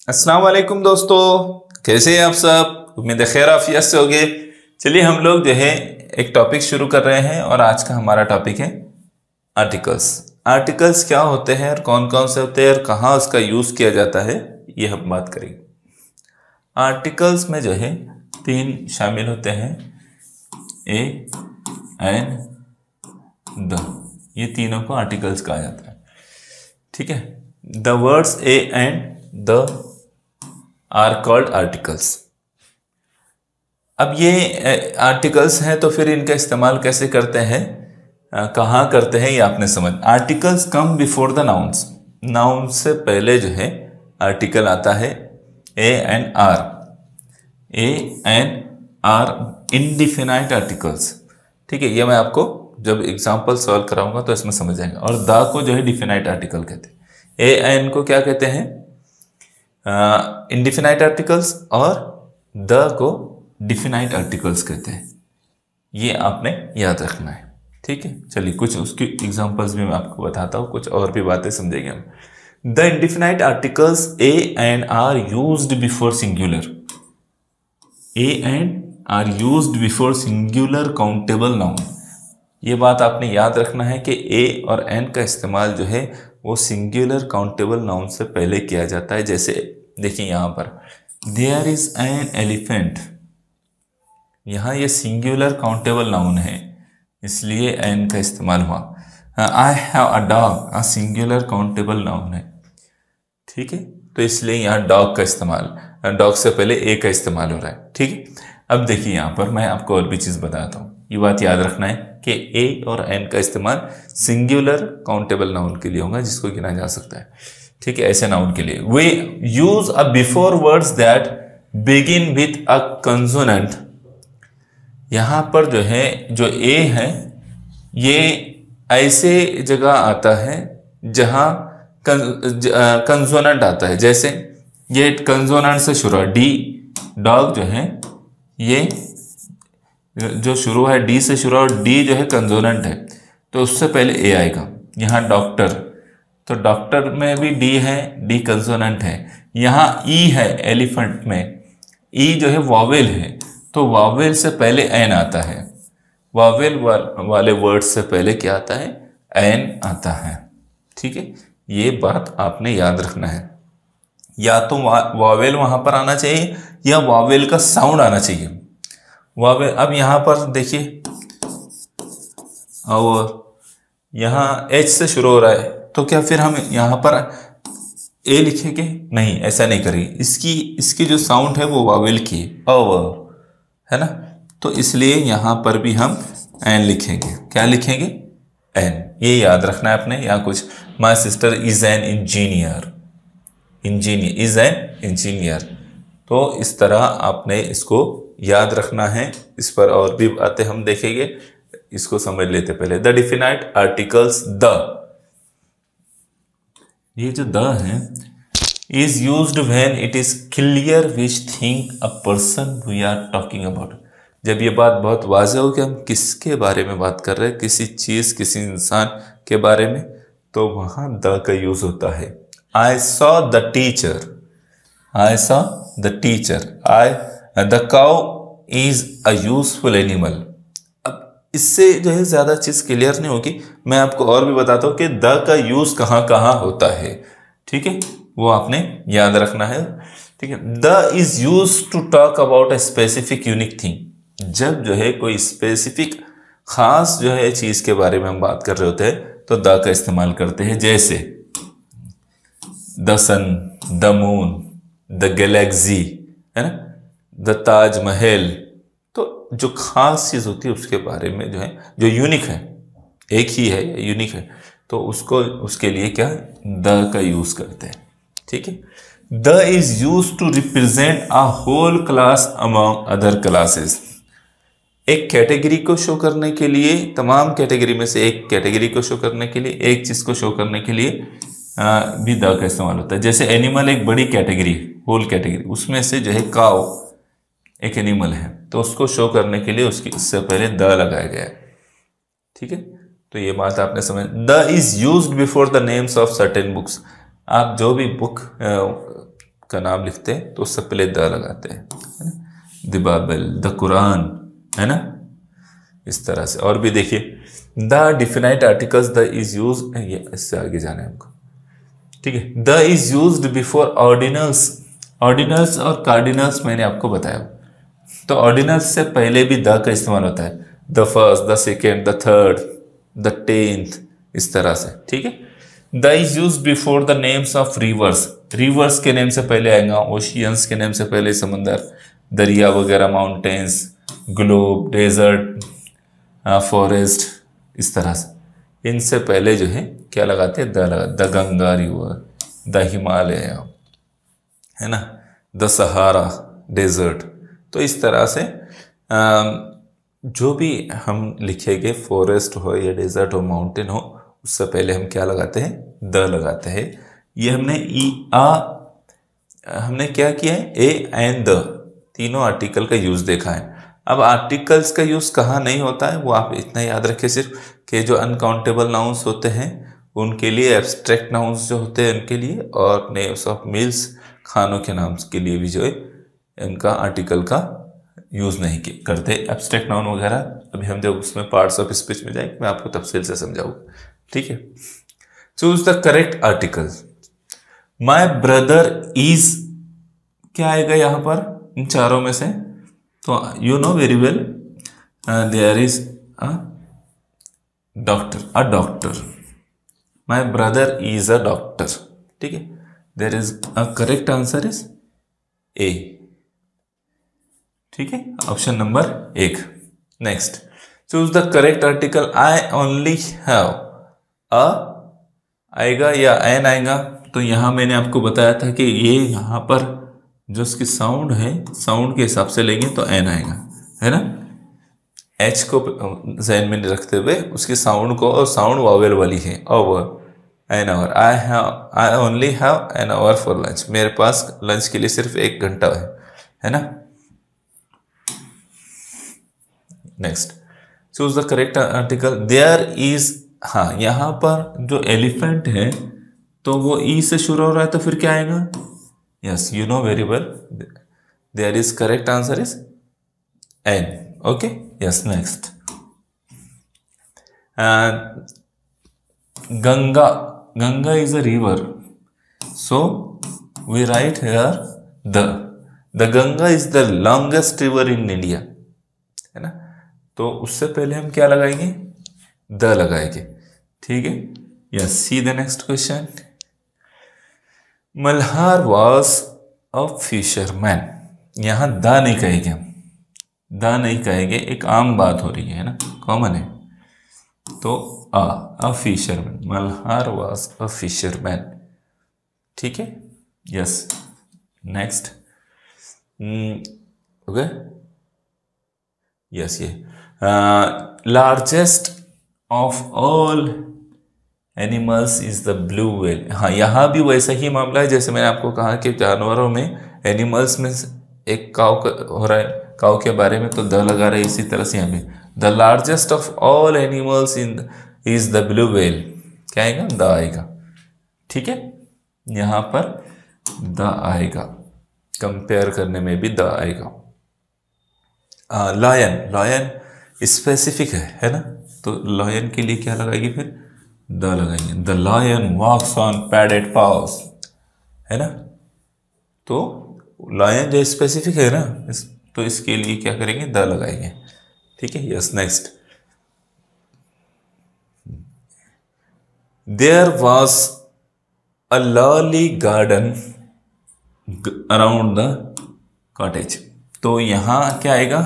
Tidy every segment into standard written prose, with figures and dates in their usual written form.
अस्सलाम वालेकुम दोस्तों, कैसे हैं आप सब। उम्मीद है खैर आफियत से होंगे। चलिए हम लोग जो है एक टॉपिक शुरू कर रहे हैं और आज का हमारा टॉपिक है आर्टिकल्स। आर्टिकल्स क्या होते हैं और कौन कौन से होते हैं और कहाँ उसका यूज़ किया जाता है, ये हम बात करेंगे। आर्टिकल्स में जो है तीन शामिल होते हैं, ए एन द, ये तीनों को आर्टिकल्स कहा जाता है। ठीक है, the words a and the are called articles. अब ये आर्टिकल्स हैं तो फिर इनका इस्तेमाल कैसे करते हैं, कहाँ करते हैं, ये आपने समझ। Articles come before the nouns, noun से पहले जो है आर्टिकल आता है। A and are, a and are indefinite articles. ठीक है, ये मैं आपको जब एग्जाम्पल सॉल्व कराऊंगा तो इसमें समझ आएंगे। और द को जो है डिफिनाइट आर्टिकल कहते हैं। ए एन को क्या कहते हैं, इनडिफिनाइट आर्टिकल्स, और द को डिफिनाइट आर्टिकल्स कहते हैं। ये आपने याद रखना है। ठीक है, चलिए कुछ उसकी एग्जांपल्स भी मैं आपको बताता हूँ, कुछ और भी बातें समझेंगे हम। The indefinite articles a and are used before singular, a and are used before singular countable noun. ये बात आपने याद रखना है कि ए और एन का इस्तेमाल जो है वो सिंगुलर काउंटेबल नाउन से पहले किया जाता है। जैसे देखिए यहाँ पर देयर इज एन एलिफेंट, यहाँ ये सिंगुलर काउंटेबल नाउन है इसलिए एन का इस्तेमाल हुआ। I have a dog, a singular countable noun है। ठीक है, तो इसलिए यहाँ डॉग का इस्तेमाल, डॉग से पहले ए का इस्तेमाल हो रहा है। ठीक है, अब देखिए यहाँ पर मैं आपको और भी चीज़ बताता हूँ। ये बात याद रखना है कि ए और एन का इस्तेमाल सिंगुलर काउंटेबल नाउन के लिए होगा जिसको गिना जा सकता है। ठीक है, ऐसे नाउन के लिए we use a before words that begin with a consonant. यहाँ पर जो है जो ए है ये ऐसे जगह आता है जहाँ कंसोनेंट आता है। जैसे ये कंसोनेंट से शुरू है, डी, डॉग जो है ये जो शुरू है डी से शुरू है, डी जो है कंसोनेंट है तो उससे पहले ए आएगा। यहाँ डॉक्टर, तो डॉक्टर में भी डी है, डी कंसोनेंट है। यहाँ ई है, एलिफेंट में ई जो है वॉवेल है तो वॉवेल से पहले एन आता है। वॉवेल वाले वर्ड से पहले क्या आता है, एन आता है। ठीक है, ये बात आपने याद रखना है। या तो वॉवेल वहां पर आना चाहिए या वॉवेल का साउंड आना चाहिए। वॉवेल, अब यहाँ पर देखिए और यहाँ एच से शुरू हो रहा है तो क्या फिर हम यहाँ पर ए लिखेंगे? नहीं, ऐसा नहीं करेंगे। इसकी जो साउंड है वो वॉवेल की है ना, तो इसलिए यहाँ पर भी हम एन लिखेंगे। क्या लिखेंगे? एन। ये याद रखना है आपने। यहाँ कुछ my sister is an engineer, engineer is an engineer, तो इस तरह आपने इसको याद रखना है। इस पर और भी बातें हम देखेंगे, इसको समझ लेते पहले। द डिफिनाइट आर्टिकल्स द, ये जो द है is used when it is clear which thing a person we are talking about. जब ये बात बहुत वाज़ेह हो कि हम किसके बारे में बात कर रहे हैं, किसी चीज़, किसी इंसान के बारे में, तो वहाँ द का यूज होता है। I saw the teacher, I saw the teacher, the cow is a useful animal. अब इससे जो है ज़्यादा चीज़ क्लियर नहीं होगी, मैं आपको और भी बताता हूँ कि द का यूज़ कहाँ कहाँ होता है। ठीक है, वो आपने याद रखना है। ठीक है, the is use to talk about a specific unique thing. जब जो है कोई स्पेसिफिक खास जो है चीज़ के बारे में हम बात कर रहे होते हैं तो द का इस्तेमाल करते हैं। जैसे the sun, the moon, the galaxy, है ना, द ताजमहल। तो जो खास चीज़ होती है उसके बारे में जो है, जो यूनिक है, एक ही है, यूनिक है, तो उसको, उसके लिए क्या द का यूज़ करते हैं। ठीक है, the is use to represent a whole class among other classes. एक कैटेगरी को शो करने के लिए, तमाम कैटेगरी में से एक कैटेगरी को शो करने के लिए, एक चीज़ को शो करने के लिए भी द का इस्तेमाल होता है। जैसे एनिमल एक बड़ी कैटेगरी, होल कैटेगरी, उसमें से जो है काउ एक एनिमल है तो उसको शो करने के लिए उससे पहले द लगाया गया है। ठीक है, तो ये बात आपने समझ। The is used before the names of certain books. आप जो भी बुक का नाम लिखते हैं तो उससे पहले द लगाते हैं, द बाइबल, द कुरान, है ना, इस तरह से। और भी देखिए, the definite articles, the is use, इससे आगे जाना है हमको, ठीक है। The is used before ordinals, ordinals और कार्डिनल्स मैंने आपको बताया, तो ऑर्डिनल्स से पहले भी द का इस्तेमाल होता है, the first, the second, the third, the 10th, इस तरह से, ठीक है। The is use before the names of reverse, reverse के नेम से पहले आएगा, ओशियंस के नेम से पहले समंदर, दरिया वगैरह, माउंटेन्स, ग्लोब, डेजर्ट, फॉरेस्ट, इस तरह से। इनसे पहले जो है क्या लगाते हैं, द लगा, the Ganga river, the Himalaya, है ना, द सहारा डेजर्ट। तो इस तरह से जो भी हम लिखेंगे, फॉरेस्ट हो या डेजर्ट हो, माउंटेन हो, उससे पहले हम क्या लगाते हैं, द लगाते हैं। ये हमने हमने क्या किया है, ए एंड द तीनों आर्टिकल का यूज देखा है। अब आर्टिकल्स का यूज कहाँ नहीं होता है वो आप इतना याद रखें सिर्फ, कि जो अनकाउंटेबल नाउन्स होते हैं उनके लिए, एब्स्ट्रैक्ट नाउन्स जो होते हैं उनके लिए, और नेम्स ऑफ मील्स, खानों के नाम के लिए भी जो है इनका आर्टिकल का यूज नहीं करते, एब्स्ट्रैक्ट नाउन वगैरह। अभी हम जब उसमें पार्ट्स ऑफ स्पीच में जाएंगे मैं आपको तफसील से समझाऊंगा, ठीक है। Choose the correct article. My brother is, क्या आएगा यहां पर इन चारों में से, तो you know very well, there is a doctor, my brother is a doctor, ठीक है। There is a correct answer is a, ठीक है, option number 1। Next, choose the correct article. I only have a आएगा या N आएगा, तो यहां मैंने आपको बताया था कि ये यहां पर जो इसकी साउंड है, साउंड के हिसाब से लेंगे तो एन आएगा, है ना। एच को जहन में रखते हुए उसकी साउंड को, और साउंड वावेल वाली है, over an hour. I only have an hour for lunch, मेरे पास लंच के लिए सिर्फ 1 घंटा है ना। Next, choose the correct article. There is, हाँ यहां पर जो एलिफेंट है तो वो ई से शुरू हो रहा है, तो फिर क्या आएगा, yes you know very well, there is correct answer is an, okay, yes. Next, Ganga is a river, so we write here the Ganga is the longest river in India, है ना। तो उससे पहले हम क्या लगाएंगे, द लगाएंगे, ठीक है, yes. See the next question. Malhar was a fisherman, यहां द नहीं कहेंगे हम, द नहीं कहेंगे, एक आम बात हो रही है ना, कॉमन है, तो a fisherman, Malhar was a fisherman, ठीक है, यस। नेक्स्ट, ओके, यस, ये largest of all animals is the blue whale. हाँ, यहाँ भी वैसा ही मामला है जैसे मैंने आपको कहा कि जानवरों में, एनिमल्स में एक काव हो रहा है, काव के बारे में तो द लगा रहे, इसी तरह से यहाँ भी the largest of all animals in is the blue whale, क्या आएगा, द आएगा, ठीक है, यहाँ पर द आएगा, कंपेयर करने में भी द आएगा। लॉयन स्पेसिफिक है ना, तो लॉयन के लिए क्या लगाएंगे, फिर द लगाएंगे। The lion walks on padded paws, है ना, तो लॉयन जो स्पेसिफिक है ना, तो इसके लिए क्या करेंगे, द लगाएंगे, ठीक है, yes. Next, there was a lovely garden around the cottage, तो यहां क्या आएगा,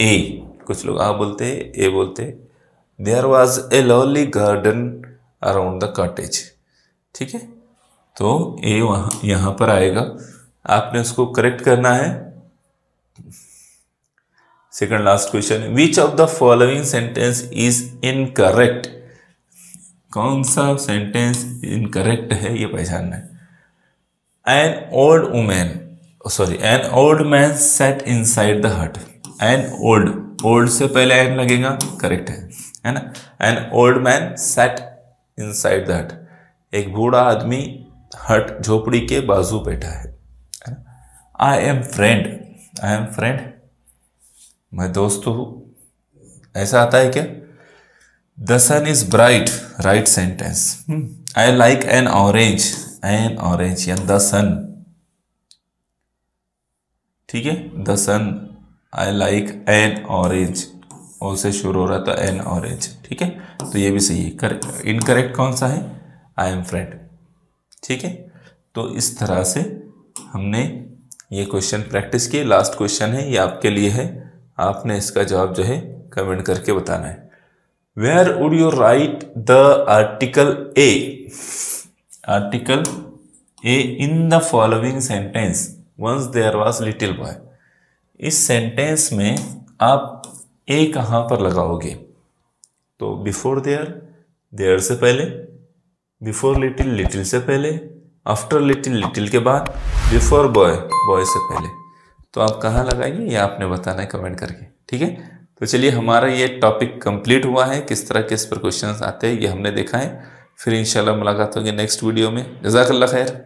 ए, कुछ लोग आ बोलते हैं, ए बोलते हैं। There was a lovely garden around the cottage, ठीक है, तो ए वहां यहां पर आएगा, आपने उसको करेक्ट करना है। Second last question, which of the following sentence is incorrect, कौन सा सेंटेंस इनकरेक्ट है ये पहचानना है। An old man set inside the हट, ओल्ड से पहले एन लगेगा, करेक्ट है ना। An old man set inside the हट, एक बूढ़ा आदमी हट झोपड़ी के बाजू बैठा है। I am friend, I am friend, मैं दोस्त हूं, ऐसा आता है क्या? The sun is bright, right sentence. I like an orange या द सन, ठीक है, the sun, I like an orange, O से शुरू हो रहा था एन ऑरेंज, ठीक है, तो ये भी सही है। इनकरेक्ट कौन सा है? आई एम फ्रेंड, ठीक है। तो इस तरह से हमने ये क्वेश्चन प्रैक्टिस किए। लास्ट क्वेश्चन है, ये आपके लिए है, आपने इसका जवाब जो है कमेंट करके बताना है। Where would you write the article a, article a in the following sentence, once there was little boy. इस सेंटेंस में आप ए कहाँ पर लगाओगे? तो बिफोर देयर, देयर से पहले, बिफोर लिटिल, लिटिल से पहले, आफ्टर लिटिल, लिटिल के बाद, बिफोर बॉय, बॉय से पहले। तो आप कहाँ लगाएंगे ये आपने बताना है कमेंट करके, ठीक है। तो चलिए, हमारा ये टॉपिक कंप्लीट हुआ है, किस तरह के इस पर क्वेश्चंस आते हैं ये हमने देखा है। फिर इंशाल्लाह मुलाकात होगी नेक्स्ट वीडियो में। जज़ाकल्लाह खैर।